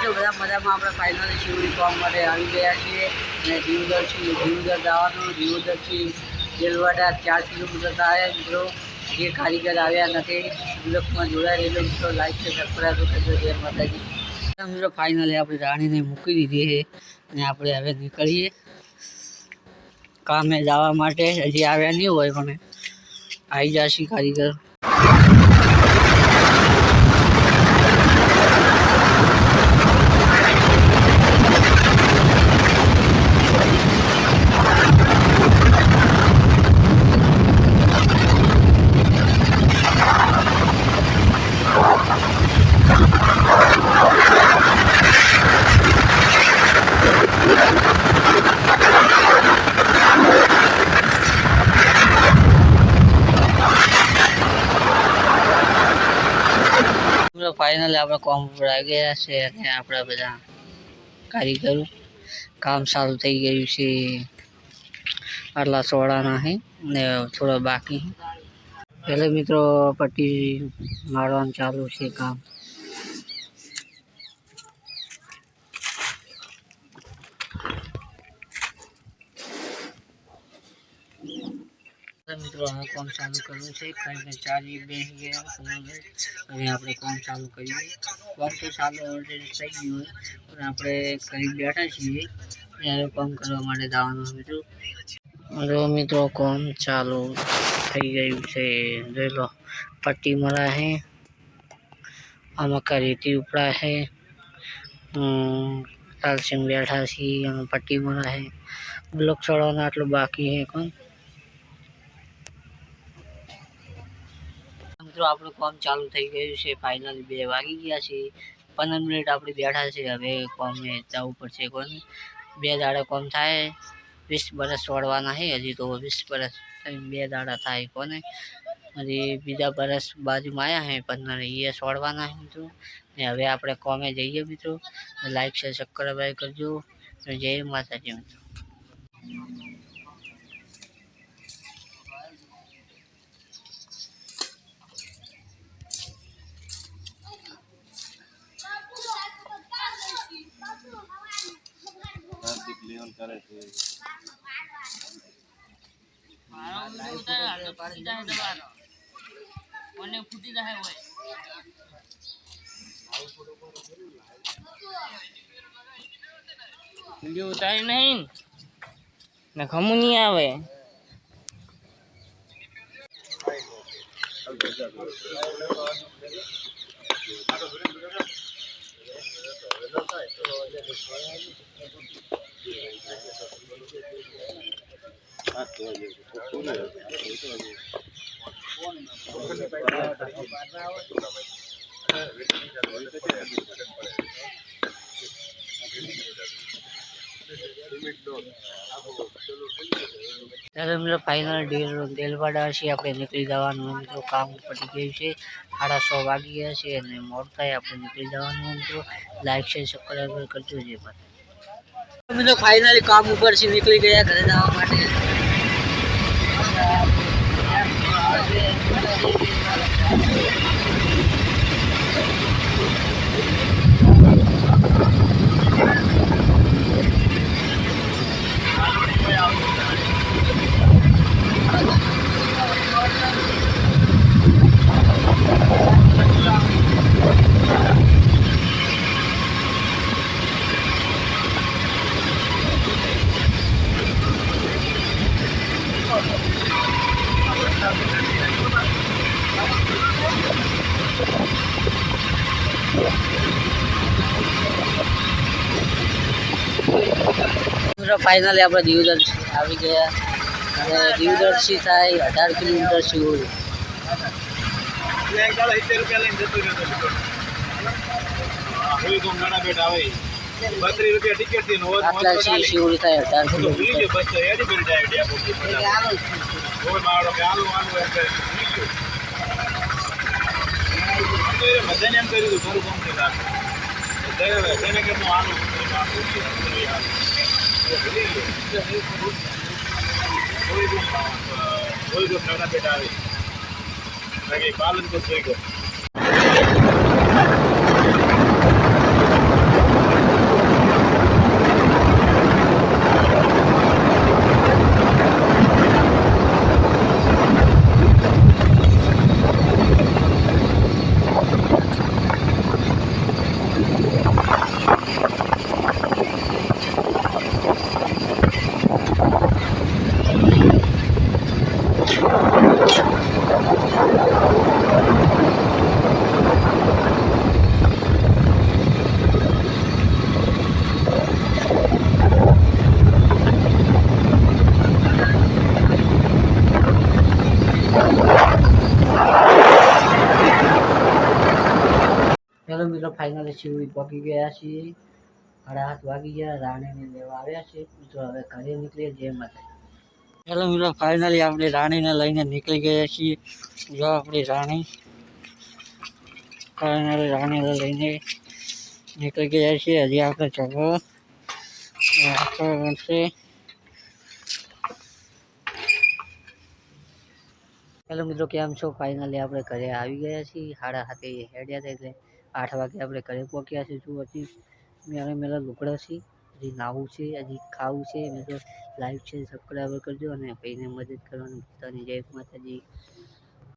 મિત્રો બધા મજામાં આપણે ફાઇનલી શિવડી કોમ માટે આવી ગયા છીએ અને દીવદર જવાનું દીવદરથી દેલવાડા 4 કિલોમીટર થાય મિત્રો. જે કારીગર આવ્યા નથી બ્લોકમાં જોડાઈ રહેલો મિત્રો, લાઈક છે સબસ્ક્રાઈબ કરજો. જય માતાજી. મિત્રો ફાઇનલી આપણે રાણીને મૂકી દીધી છે અને આપણે હવે નીકળીએ કામે જવા માટે. હજી આવ્યા નહીં હોય પણ આવી જશે કારીગર. ફાઇનલી આપણે કોમ ઉપર આવી ગયા છે અને આપણા બધા કારીગરો કામ ચાલુ થઈ ગયું છે. આટલા સોડાના છે ને થોડા બાકી. એટલે મિત્રો પટ્ટી મારવાનું ચાલુ છે કામ. મિત્રો હવે કામ ચાલુ કરવું છે. કઈને ચાલી બેસી ગયા અને આપણે કામ ચાલુ કરીએ. કામ તો ચાલુ ઓલરેડી થઈ ગયું હોય પણ આપણે કરી બેઠા છીએ ત્યારે કામ કરવા માટે જવાનું મિત્રો. હવે મિત્રો કામ ચાલુ થઈ ગયું છે. જોઈ લો પટ્ટી મરા છે, આમાં રેતી ઉપડા છે, તાલસિંગ બેઠા છીએ અને પટ્ટી મરા છે. બ્લોક ચડવાના આટલું બાકી છે. કોણ મિત્રો આપણું કામ ચાલુ થઈ ગયું છે. ફાઇનલી 2 વાગી ગયા છે. 15 મિનિટ આપણે બેઠા છે. હવે કામે જવું પડશે. કોને 2 દાડા કામ થાય. 20 વર્ષ છોડવાના છે. હજી તો 20 વર્ષ 2 દાડા થાય. કોને હજી બીજા વર્ષ બાજુમાં આવ્યા છે 15 એ છોડવાના છે મિત્રો. ને હવે આપણે કામે જઈએ મિત્રો. લાઈક છે સબસ્ક્રાઈબ કરજો. જય માતાજી મિત્રો. લેવલ કરે છે. ફૂટી જાય હોય વિડીયો ઉતારી નહીં ને ખમું નહીં આવે. ત્યારે મિત્રો ફાઇનલ દેલવાડા છે આપણે નીકળી જવાનું મિત્રો. કામ પતી ગયું છે. 6:30 વાગી ગયા છે અને મોડ થાય આપણે નીકળી જવાનું મિત્રો. લાઈક છે સબસ્ક્રાઈબ કરજો. જે મિત્રો ફાઇનલી કામ ઉપર થી નીકળી ગયા ઘરે જવા માટે. ફાઇનલી આપણે દીવદર આવી ગયા અને દીવદરથી થાય 18 કિલોમીટર શિવડી. આટલા શિવડી થાય 18 પાલન તો ફાઇનલી શિવવી પહોંચી ગયા છીએ. 7:30 વાગી ગયા. રાણીને લેવા આવ્યા છે મિત્રો. હવે ઘરે નીકળીએ. જય માતા. હેલો મિત્રો, ફાઇનલી આપણે રાણીને લઈને નીકળી ગયા છીએ. જો આપણી રાણી ફાઇનલી રાણીને લઈને નીકળી ગયા છીએ. હજી આપણે જવો છે. હેલો મિત્રો, કેમ છો? ફાઇનલી આપણે ઘરે આવી ગયા છીએ. 7:30 હેડ્યા હતા એટલે 8 વાગે આપણે ઘરે પહોંચ્યા છીએ. શું હજી મેળા લુકડા છે, હજી નાવું છે, હજી ખાવું છે. મિત્રો લાઈક છે, સબસ્ક્રાઈબર કરજો અને ભાઈને મદદ કરવાનું ભૂલતા નહીં. જય માતાજી.